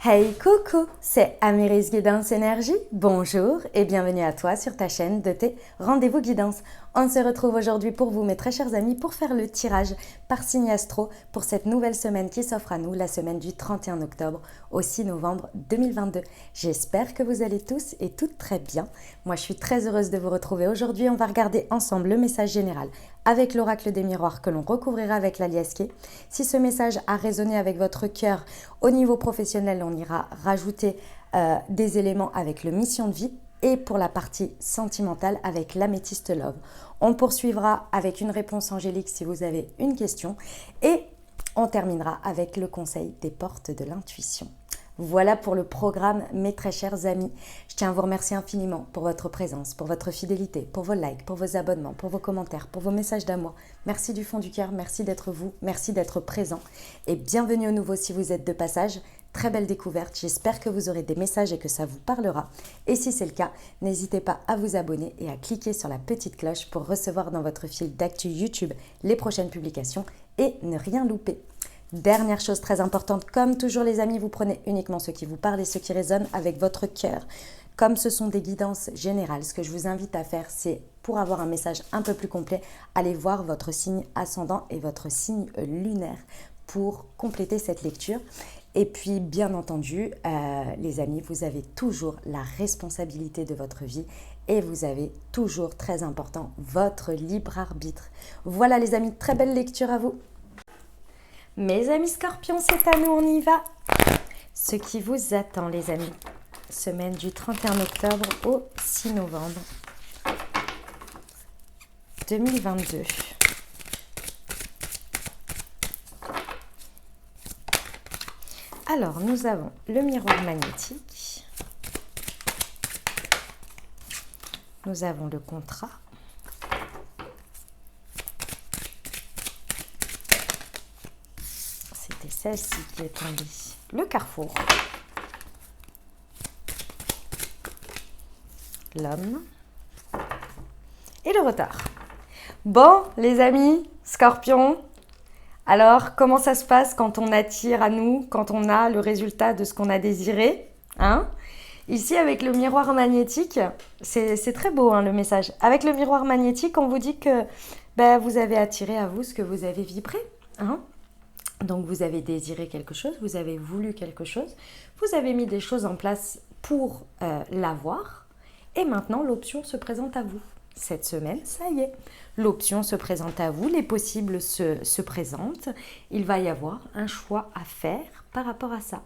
Hey coucou, c'est Amiris Guidance Énergie. Bonjour et bienvenue à toi sur ta chaîne de tes rendez-vous guidance. On se retrouve aujourd'hui pour vous, mes très chers amis, pour faire le tirage par signe astro pour cette nouvelle semaine qui s'offre à nous, la semaine du 31 octobre au 6 novembre 2022. J'espère que vous allez tous et toutes très bien. Moi, je suis très heureuse de vous retrouver aujourd'hui. On va regarder ensemble le message général avec l'oracle des miroirs que l'on recouvrira avec l'aliasqué. Si ce message a résonné avec votre cœur au niveau professionnel, on ira rajouter des éléments avec le mission de vie et pour la partie sentimentale avec l'améthyste love. On poursuivra avec une réponse angélique si vous avez une question et on terminera avec le conseil des portes de l'intuition. Voilà pour le programme, mes très chers amis. Je tiens à vous remercier infiniment pour votre présence, pour votre fidélité, pour vos likes, pour vos abonnements, pour vos commentaires, pour vos messages d'amour. Merci du fond du cœur, merci d'être vous, merci d'être présent. Et bienvenue au nouveau si vous êtes de passage. Très belle découverte, j'espère que vous aurez des messages et que ça vous parlera. Et si c'est le cas, n'hésitez pas à vous abonner et à cliquer sur la petite cloche pour recevoir dans votre fil d'actu YouTube les prochaines publications et ne rien louper. Dernière chose très importante, comme toujours les amis, vous prenez uniquement ce qui vous parle et ce qui résonne avec votre cœur. Comme ce sont des guidances générales, ce que je vous invite à faire, c'est pour avoir un message un peu plus complet, allez voir votre signe ascendant et votre signe lunaire pour compléter cette lecture. Et puis, bien entendu, les amis, vous avez toujours la responsabilité de votre vie et vous avez toujours, très important, votre libre arbitre. Voilà les amis, très belle lecture à vous. Mes amis scorpions, c'est à nous, on y va. Ce qui vous attend, les amis. Semaine du 31 octobre au 6 novembre 2022. Alors, nous avons le miroir magnétique. Nous avons le contrat. C'était celle-ci qui est tombée. Le carrefour. L'homme. Et le retard. Bon, les amis, scorpions. Alors, comment ça se passe quand on attire à nous, quand on a le résultat de ce qu'on a désiré, hein? Ici, avec le miroir magnétique, c'est très beau hein, le message. Avec le miroir magnétique, on vous dit que vous avez attiré à vous ce que vous avez vibré, hein? Donc, vous avez désiré quelque chose, vous avez voulu quelque chose, vous avez mis des choses en place pour l'avoir, et maintenant, l'option se présente à vous. Cette semaine, ça y est, l'option se présente à vous, les possibles se présentent. Il va y avoir un choix à faire par rapport à ça.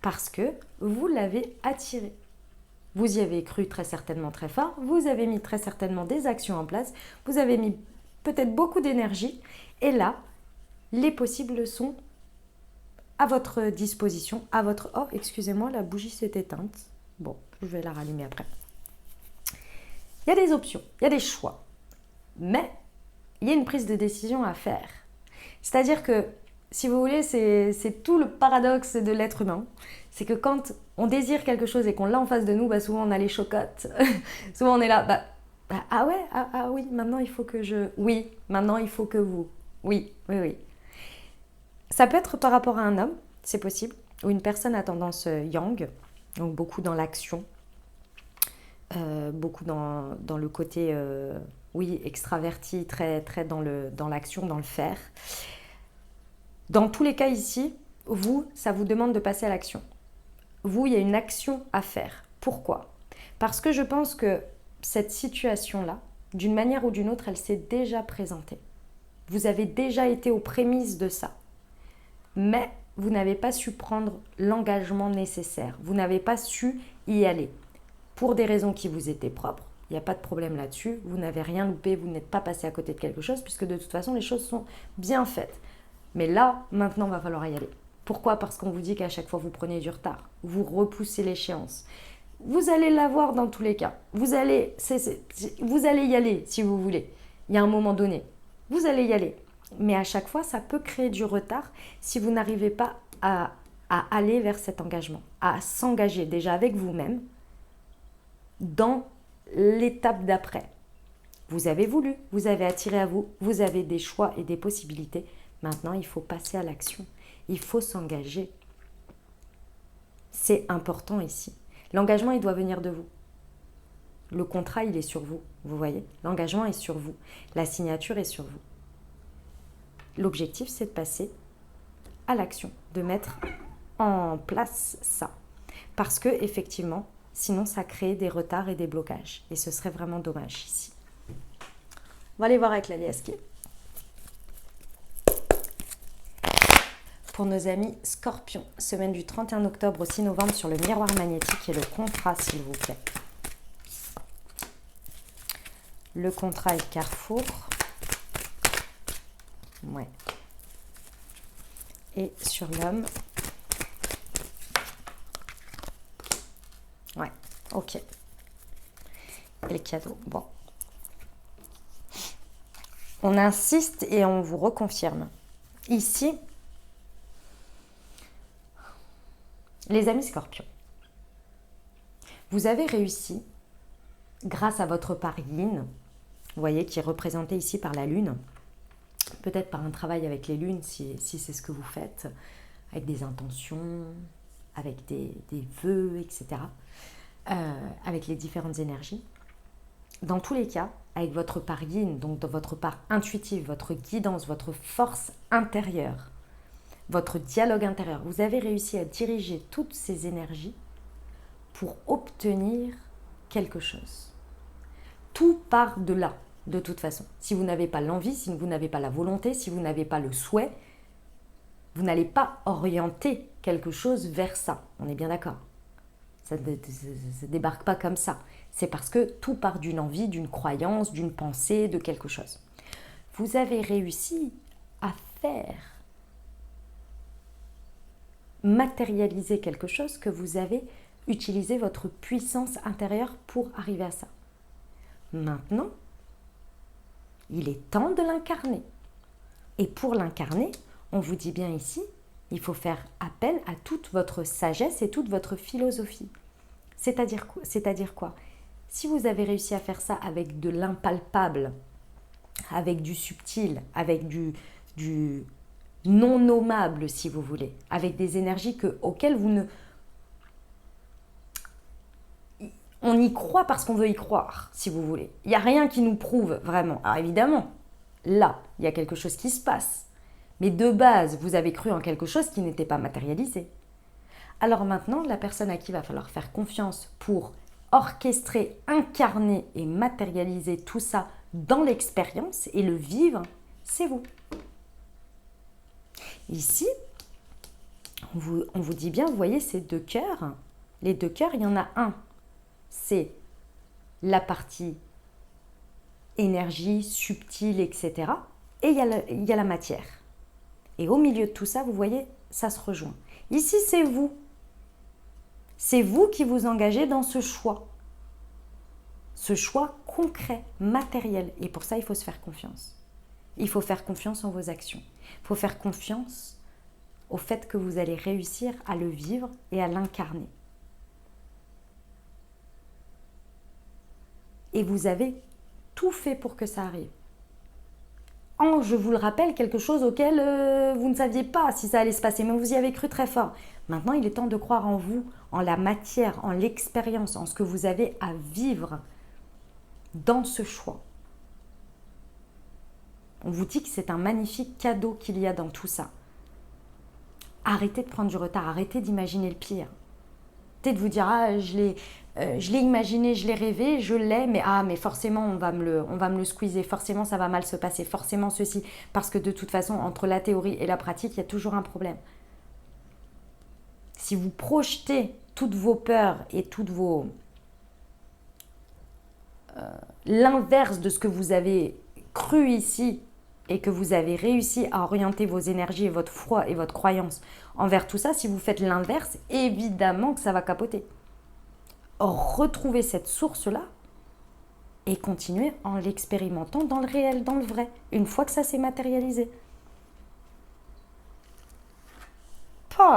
Parce que vous l'avez attiré. Vous y avez cru très certainement très fort, vous avez mis très certainement des actions en place, vous avez mis peut-être beaucoup d'énergie. Et là, les possibles sont à votre disposition, à votre... Oh, excusez-moi, la bougie s'est éteinte. Bon, je vais la rallumer après. Il y a des options, il y a des choix, mais il y a une prise de décision à faire. C'est-à-dire que, si vous voulez, c'est tout le paradoxe de l'être humain. C'est que quand on désire quelque chose et qu'on l'a en face de nous, souvent on a les chocottes. Souvent on est là, ah ouais, ah oui, maintenant il faut que je... Oui, maintenant il faut que vous... Oui. Ça peut être par rapport à un homme, c'est possible, ou une personne à tendance yang, donc beaucoup dans l'action. Beaucoup dans le côté extraverti, très dans l'action, dans le faire. Dans tous les cas ici, ça vous demande de passer à l'action. Vous, il y a une action à faire. Pourquoi ? Parce que je pense que cette situation-là, d'une manière ou d'une autre, elle s'est déjà présentée. Vous avez déjà été aux prémices de ça. Mais vous n'avez pas su prendre l'engagement nécessaire. Vous n'avez pas su y aller. Pour des raisons qui vous étaient propres, il n'y a pas de problème là-dessus, vous n'avez rien loupé, vous n'êtes pas passé à côté de quelque chose, puisque de toute façon, les choses sont bien faites. Mais là, maintenant, il va falloir y aller. Pourquoi ? Parce qu'on vous dit qu'à chaque fois, vous prenez du retard, vous repoussez l'échéance. Vous allez l'avoir dans tous les cas. Vous allez y aller, si vous voulez. Il y a un moment donné, vous allez y aller. Mais à chaque fois, ça peut créer du retard si vous n'arrivez pas à aller vers cet engagement, à s'engager déjà avec vous-même, dans l'étape d'après. Vous avez voulu, vous avez attiré à vous, vous avez des choix et des possibilités. Maintenant, il faut passer à l'action. Il faut s'engager. C'est important ici. L'engagement, il doit venir de vous. Le contrat, il est sur vous, vous voyez. L'engagement est sur vous. La signature est sur vous. L'objectif, c'est de passer à l'action, de mettre en place ça. Parce que, effectivement, sinon, ça crée des retards et des blocages. Et ce serait vraiment dommage ici. On va aller voir avec la liasquée. Pour nos amis Scorpions, semaine du 31 octobre au 6 novembre sur le miroir magnétique et le contrat, s'il vous plaît. Le contrat est Carrefour. Ouais. Et sur l'homme. Ouais, ok. Et le cadeau, bon. On insiste et on vous reconfirme. Ici, les amis Scorpions, vous avez réussi, grâce à votre part yin, vous voyez, qui est représenté ici par la lune, peut-être par un travail avec les lunes, si c'est ce que vous faites, avec des intentions, avec des vœux, etc., avec les différentes énergies. Dans tous les cas, avec votre part yin, donc dans votre part intuitive, votre guidance, votre force intérieure, votre dialogue intérieur, vous avez réussi à diriger toutes ces énergies pour obtenir quelque chose. Tout part de là, de toute façon. Si vous n'avez pas l'envie, si vous n'avez pas la volonté, si vous n'avez pas le souhait, vous n'allez pas orienter quelque chose vers ça. On est bien d'accord. Ça ne débarque pas comme ça. C'est parce que tout part d'une envie, d'une croyance, d'une pensée, de quelque chose. Vous avez réussi à faire matérialiser quelque chose que vous avez utilisé votre puissance intérieure pour arriver à ça. Maintenant, il est temps de l'incarner. Et pour l'incarner, on vous dit bien ici, il faut faire appel à toute votre sagesse et toute votre philosophie. C'est-à-dire quoi? Si vous avez réussi à faire ça avec de l'impalpable, avec du subtil, avec du non nommable, si vous voulez, avec des énergies auxquelles vous ne... On y croit parce qu'on veut y croire, si vous voulez. Il n'y a rien qui nous prouve vraiment. Alors évidemment, là, il y a quelque chose qui se passe. Mais de base, vous avez cru en quelque chose qui n'était pas matérialisé. Alors maintenant, la personne à qui il va falloir faire confiance pour orchestrer, incarner et matérialiser tout ça dans l'expérience et le vivre, c'est vous. Ici, on vous dit bien, vous voyez ces deux cœurs. Les deux cœurs, il y en a un. C'est la partie énergie, subtile, etc. Et il y a la matière. Et au milieu de tout ça, vous voyez, ça se rejoint. Ici, c'est vous. C'est vous qui vous engagez dans ce choix. Ce choix concret, matériel. Et pour ça, il faut se faire confiance. Il faut faire confiance en vos actions. Il faut faire confiance au fait que vous allez réussir à le vivre et à l'incarner. Et vous avez tout fait pour que ça arrive. Je vous le rappelle, quelque chose auquel vous ne saviez pas si ça allait se passer, mais vous y avez cru très fort. Maintenant, il est temps de croire en vous, en la matière, en l'expérience, en ce que vous avez à vivre dans ce choix. On vous dit que c'est un magnifique cadeau qu'il y a dans tout ça. Arrêtez de prendre du retard, arrêtez d'imaginer le pire. Arrêtez de vous dire, je l'ai imaginé, je l'ai rêvé, je l'ai, mais forcément on va me le squeezer, forcément ça va mal se passer, forcément ceci, parce que de toute façon, entre la théorie et la pratique, il y a toujours un problème. Si vous projetez toutes vos peurs et toutes vos... l'inverse de ce que vous avez cru ici et que vous avez réussi à orienter vos énergies et votre foi et votre croyance envers tout ça, si vous faites l'inverse, évidemment que ça va capoter. Retrouvez cette source-là et continuez en l'expérimentant dans le réel, dans le vrai, une fois que ça s'est matérialisé.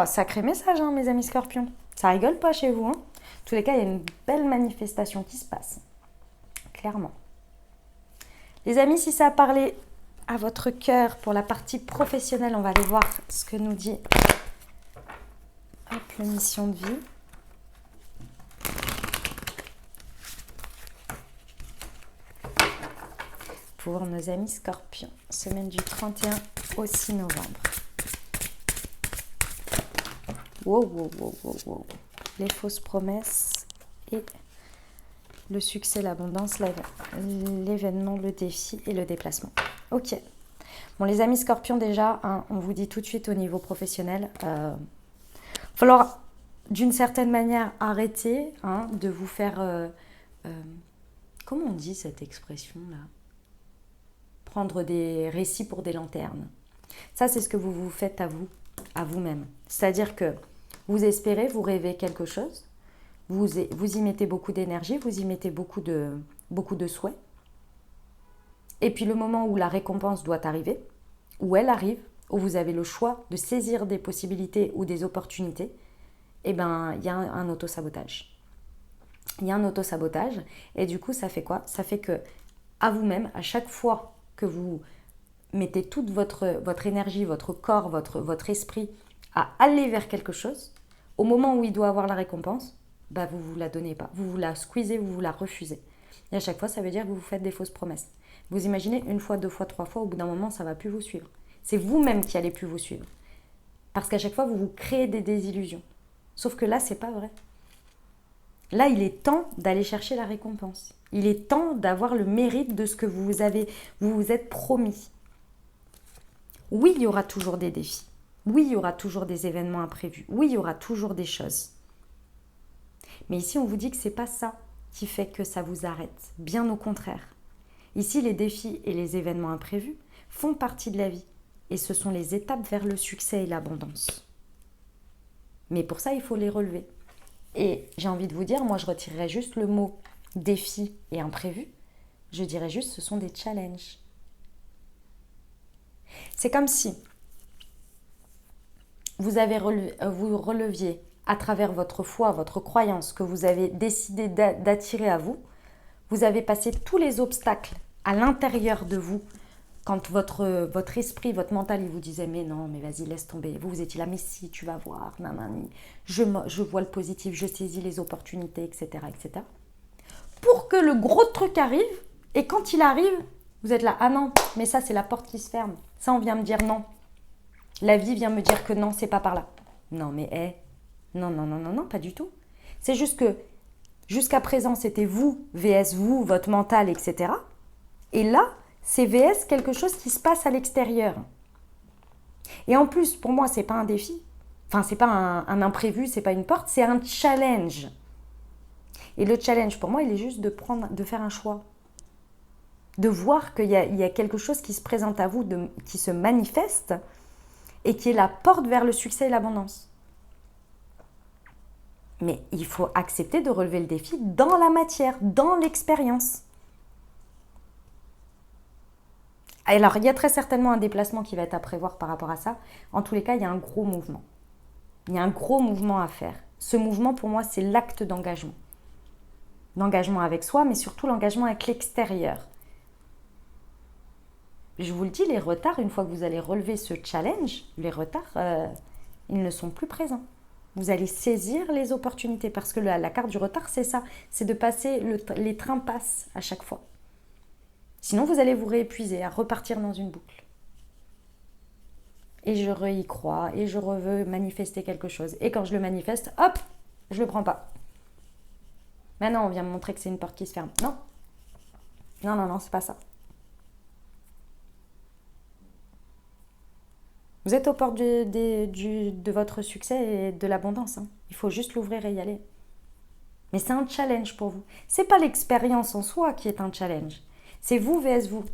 Sacré message, hein, mes amis Scorpions. Ça rigole pas chez vous. Hein. En tous les cas, il y a une belle manifestation qui se passe. Clairement. Les amis, si ça a parlé à votre cœur pour la partie professionnelle, on va aller voir ce que nous dit Hop, le mission de vie. Pour nos amis scorpions, semaine du 31 au 6 novembre. Wow, wow, wow, wow, wow. Les fausses promesses et le succès, l'abondance, l'événement, le défi et le déplacement. Ok. Bon, les amis scorpions, déjà, hein, on vous dit tout de suite au niveau professionnel, il va falloir d'une certaine manière arrêter hein, de vous faire... comment on dit cette expression-là ? Prendre des récits pour des lanternes. Ça, c'est ce que vous vous faites à vous, à vous-même. C'est-à-dire que vous espérez, vous rêvez quelque chose, vous y mettez beaucoup d'énergie, vous y mettez beaucoup de souhaits. Et puis le moment où la récompense doit arriver, où elle arrive, où vous avez le choix de saisir des possibilités ou des opportunités, eh ben, il y a un autosabotage. Il y a un autosabotage et du coup, ça fait quoi ? Ça fait que à vous-même, à chaque fois que vous mettez toute votre énergie, votre corps, votre esprit à aller vers quelque chose, au moment où il doit avoir la récompense, bah vous ne vous la donnez pas. Vous la squeezez, vous la refusez. Et à chaque fois, ça veut dire que vous vous faites des fausses promesses. Vous imaginez une fois, deux fois, trois fois, au bout d'un moment, ça ne va plus vous suivre. C'est vous-même qui n'allez plus vous suivre. Parce qu'à chaque fois, vous vous créez des désillusions. Sauf que là, ce n'est pas vrai. Là, il est temps d'aller chercher la récompense. Il est temps d'avoir le mérite de ce que vous vous êtes promis. Oui, il y aura toujours des défis. Oui, il y aura toujours des événements imprévus. Oui, il y aura toujours des choses. Mais ici, on vous dit que ce n'est pas ça qui fait que ça vous arrête. Bien au contraire. Ici, les défis et les événements imprévus font partie de la vie. Et ce sont les étapes vers le succès et l'abondance. Mais pour ça, il faut les relever. Et j'ai envie de vous dire, moi je retirerais juste le mot défi et imprévu. Je dirais juste ce sont des challenges. C'est comme si vous releviez à travers votre foi, votre croyance que vous avez décidé d'attirer à vous. Vous avez passé tous les obstacles à l'intérieur de vous. Quand votre esprit, votre mental, il vous disait « Mais non, mais vas-y, laisse tomber. » Vous étiez là « Mais si, tu vas voir. Nanani. Je vois le positif, je saisis les opportunités, etc. etc. » Pour que le gros truc arrive, et quand il arrive, vous êtes là « Ah non, mais ça, c'est la porte qui se ferme. Ça, on vient me dire non. La vie vient me dire que non, c'est pas par là. » Non, mais non, non, non, non, non, pas du tout. C'est juste que jusqu'à présent, c'était vous, vs vous, votre mental, etc. Et là, c'est VS quelque chose qui se passe à l'extérieur. Et en plus, pour moi, c'est pas un défi. Enfin, c'est pas un imprévu, c'est pas une porte, c'est un challenge. Et le challenge, pour moi, il est juste de faire un choix. De voir qu'il y a quelque chose qui se présente à vous, qui se manifeste et qui est la porte vers le succès et l'abondance. Mais il faut accepter de relever le défi dans la matière, dans l'expérience. Alors, il y a très certainement un déplacement qui va être à prévoir par rapport à ça. En tous les cas, il y a un gros mouvement. Il y a un gros mouvement à faire. Ce mouvement, pour moi, c'est l'acte d'engagement. L'engagement avec soi, mais surtout l'engagement avec l'extérieur. Je vous le dis, les retards, une fois que vous allez relever ce challenge, les retards, ils ne sont plus présents. Vous allez saisir les opportunités parce que la carte du retard, c'est ça. C'est de passer, les trains passent à chaque fois. Sinon, vous allez vous réépuiser, à repartir dans une boucle. Et je y crois, et je veux manifester quelque chose. Et quand je le manifeste, hop, je le prends pas. Maintenant, on vient me montrer que c'est une porte qui se ferme. Non. Non, non, non, c'est pas ça. Vous êtes aux portes de votre succès et de l'abondance. Hein. Il faut juste l'ouvrir et y aller. Mais c'est un challenge pour vous. C'est pas l'expérience en soi qui est un challenge. C'est vous vs vous.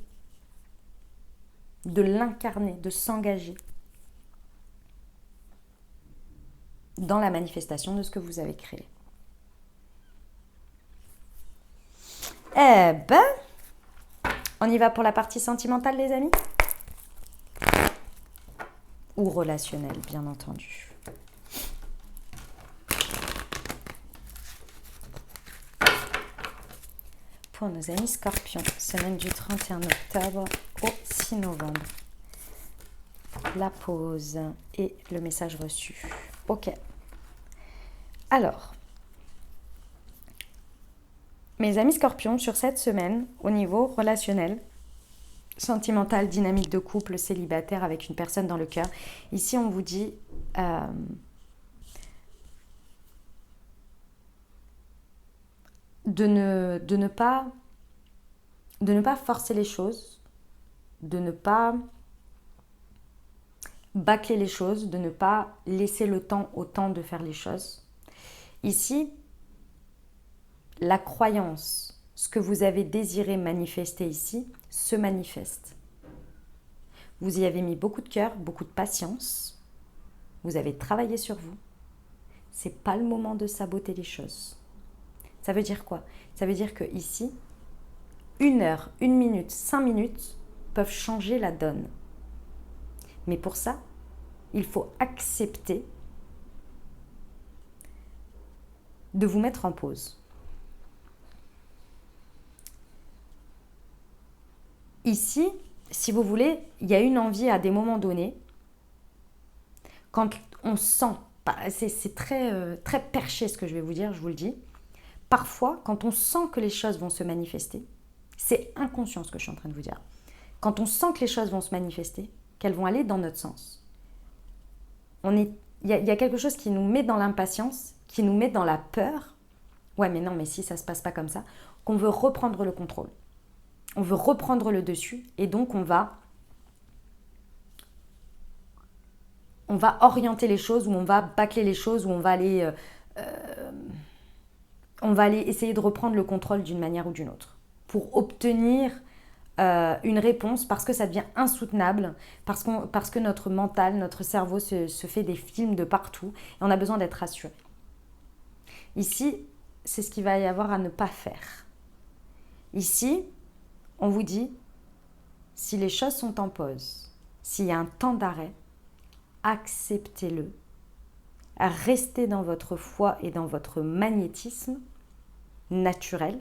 De l'incarner, de s'engager dans la manifestation de ce que vous avez créé. Eh ben, on y va pour la partie sentimentale, les amis ? Ou relationnelle, bien entendu. Pour nos amis scorpions, semaine du 31 octobre au 6 novembre. La pause et le message reçu. Ok. Alors, mes amis scorpions, sur cette semaine, au niveau relationnel, sentimental, dynamique de couple, célibataire avec une personne dans le cœur, ici on vous dit de ne pas forcer les choses, de ne pas bâcler les choses, de ne pas laisser le temps au temps de faire les choses. Ici, la croyance, ce que vous avez désiré manifester ici, se manifeste. Vous y avez mis beaucoup de cœur, beaucoup de patience. Vous avez travaillé sur vous. C'est pas le moment de saboter les choses. Ça veut dire quoi? Ça veut dire que ici, 1 heure, 1 minute, 5 minutes peuvent changer la donne. Mais pour ça, il faut accepter de vous mettre en pause. Ici, si vous voulez, il y a une envie à des moments donnés, quand on sent, c'est très, très perché ce que je vais vous dire, je vous le dis, parfois, quand on sent que les choses vont se manifester, c'est inconscient ce que je suis en train de vous dire, quand on sent que les choses vont se manifester, qu'elles vont aller dans notre sens, il y a quelque chose qui nous met dans l'impatience, qui nous met dans la peur, ouais mais non, mais si ça ne se passe pas comme ça, qu'on veut reprendre le contrôle. On veut reprendre le dessus et donc on va orienter les choses, ou on va bâcler les choses, ou on va aller essayer de reprendre le contrôle d'une manière ou d'une autre pour obtenir une réponse, parce que ça devient insoutenable, parce que notre mental, notre cerveau se fait des films de partout et on a besoin d'être rassuré. Ici, c'est ce qu'il va y avoir à ne pas faire. Ici, on vous dit, si les choses sont en pause, s'il y a un temps d'arrêt, acceptez-le. Restez dans votre foi et dans votre magnétisme naturel,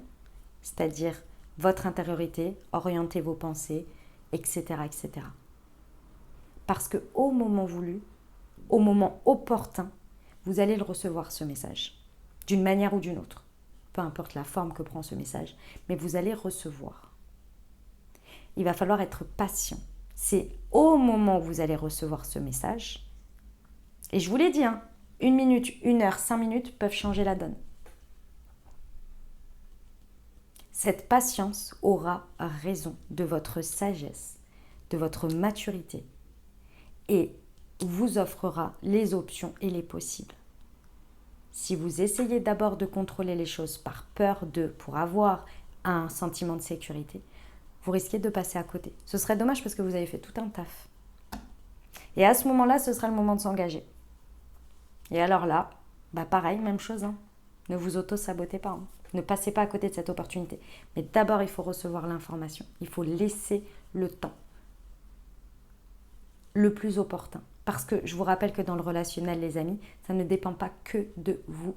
c'est-à-dire votre intériorité, orientez vos pensées, etc., etc. Parce qu'au moment voulu, au moment opportun, vous allez le recevoir, ce message, d'une manière ou d'une autre. Peu importe la forme que prend ce message, mais vous allez recevoir. Il va falloir être patient. C'est au moment où vous allez recevoir ce message, et je vous l'ai dit, 1 minute, 1 heure, 5 minutes peuvent changer la donne. Cette patience aura raison de votre sagesse, de votre maturité, et vous offrera les options et les possibles. Si vous essayez d'abord de contrôler les choses par peur pour avoir un sentiment de sécurité, vous risquez de passer à côté. Ce serait dommage parce que vous avez fait tout un taf. Et à ce moment-là, ce sera le moment de s'engager. Et alors là, pareil, même chose. Ne vous auto-sabotez pas. Ne passez pas à côté de cette opportunité. Mais d'abord, il faut recevoir l'information. Il faut laisser le temps le plus opportun. Parce que je vous rappelle que dans le relationnel, les amis, ça ne dépend pas que de vous.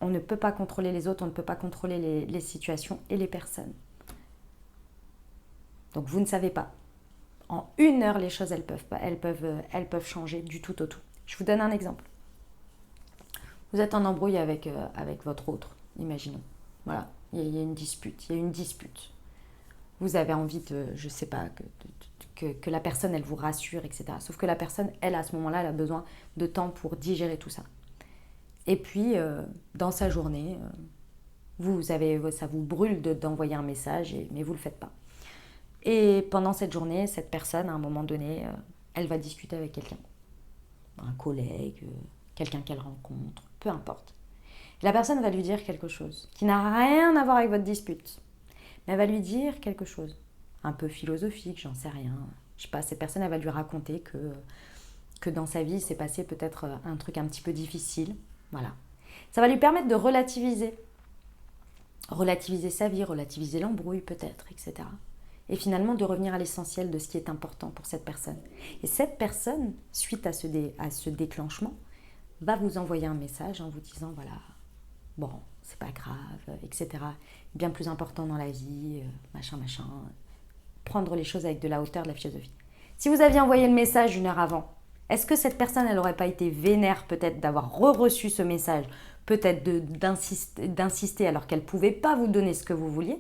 On ne peut pas contrôler les autres, on ne peut pas contrôler les situations et les personnes. Donc vous ne savez pas. En 1 heure, les choses, elles peuvent changer du tout au tout. Je vous donne un exemple. Vous êtes en embrouille avec votre autre, imaginons. Voilà, il y a une dispute. Vous avez envie de, je ne sais pas, que la personne, elle vous rassure, etc. Sauf que la personne, elle, à ce moment-là, elle a besoin de temps pour digérer tout ça. Et puis, dans sa journée, ça vous brûle d'envoyer un message, mais vous ne le faites pas. Et pendant cette journée, cette personne, à un moment donné, elle va discuter avec quelqu'un. Un collègue, quelqu'un qu'elle rencontre, peu importe. Et la personne va lui dire quelque chose qui n'a rien à voir avec votre dispute. Mais elle va lui dire quelque chose, un peu philosophique, j'en sais rien. Je sais pas, cette personne, elle va lui raconter que dans sa vie, il s'est passé peut-être un truc un petit peu difficile. Voilà. Ça va lui permettre de relativiser. Relativiser sa vie, relativiser l'embrouille peut-être, etc. Et finalement de revenir à l'essentiel de ce qui est important pour cette personne. Et cette personne, suite à ce déclenchement, va vous envoyer un message en vous disant, voilà, bon, c'est pas grave, etc. Bien plus important dans la vie, machin. Prendre les choses avec de la hauteur, de la philosophie. Si vous aviez envoyé le message 1 heure avant, Est-ce que cette personne, elle n'aurait pas été vénère peut-être d'avoir reçu ce message, peut-être d'insister alors qu'elle ne pouvait pas vous donner ce que vous vouliez,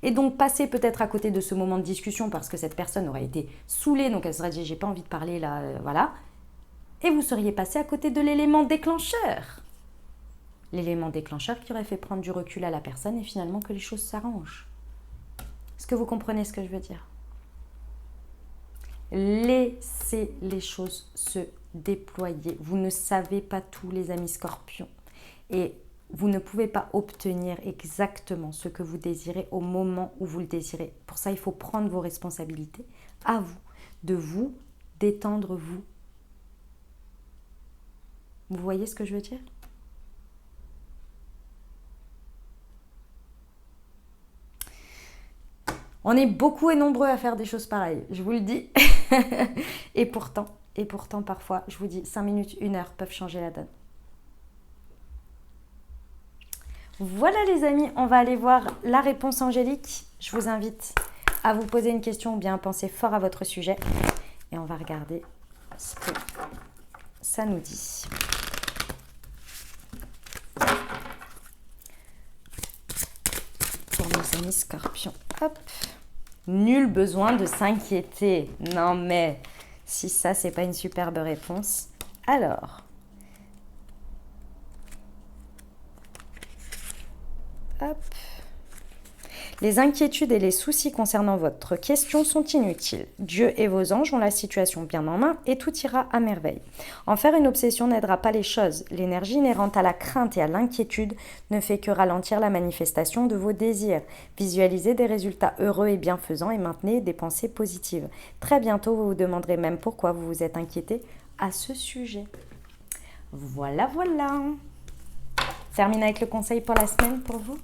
et donc passer peut-être à côté de ce moment de discussion parce que cette personne aurait été saoulée, donc elle se serait dit j'ai pas envie de parler là, voilà, et vous seriez passé à côté de l'élément déclencheur. L'élément déclencheur qui aurait fait prendre du recul à la personne et finalement que les choses s'arrangent. Est-ce que vous comprenez ce que je veux dire ? Laissez les choses se déployer. Vous ne savez pas tout, les amis scorpions. Et vous ne pouvez pas obtenir exactement ce que vous désirez au moment où vous le désirez. Pour ça, il faut prendre vos responsabilités à vous, de vous détendre vous. Vous voyez ce que je veux dire ? On est beaucoup et nombreux à faire des choses pareilles, je vous le dis. et pourtant, parfois, je vous dis, 5 minutes, 1 heure peuvent changer la donne. Voilà les amis, on va aller voir la réponse angélique. Je vous invite à vous poser une question ou bien à penser fort à votre sujet. Et on va regarder ce que ça nous dit. Pour nos amis scorpions. Hop. Nul besoin de s'inquiéter. Non mais, si ça, c'est pas une superbe réponse. Alors. Hop. Les inquiétudes et les soucis concernant votre question sont inutiles. Dieu et vos anges ont la situation bien en main et tout ira à merveille. En faire une obsession n'aidera pas les choses. L'énergie inhérente à la crainte et à l'inquiétude ne fait que ralentir la manifestation de vos désirs. Visualisez des résultats heureux et bienfaisants et maintenez des pensées positives. Très bientôt, vous vous demanderez même pourquoi vous vous êtes inquiété à ce sujet. Voilà, voilà. Termine avec le conseil pour la semaine pour vous.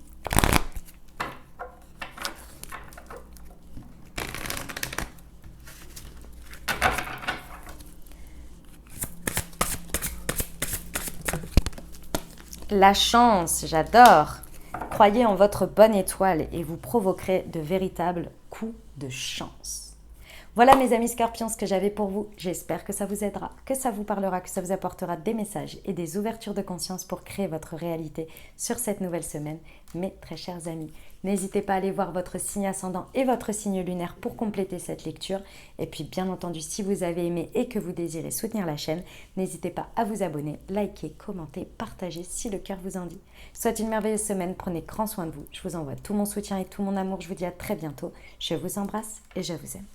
La chance, j'adore. Croyez en votre bonne étoile et vous provoquerez de véritables coups de chance. Voilà mes amis scorpions ce que j'avais pour vous. J'espère que ça vous aidera, que ça vous parlera, que ça vous apportera des messages et des ouvertures de conscience pour créer votre réalité sur cette nouvelle semaine. Mes très chers amis, n'hésitez pas à aller voir votre signe ascendant et votre signe lunaire pour compléter cette lecture. Et puis bien entendu, si vous avez aimé et que vous désirez soutenir la chaîne, n'hésitez pas à vous abonner, liker, commenter, partager si le cœur vous en dit. Je vous souhaite une merveilleuse semaine, prenez grand soin de vous. Je vous envoie tout mon soutien et tout mon amour. Je vous dis à très bientôt. Je vous embrasse et je vous aime.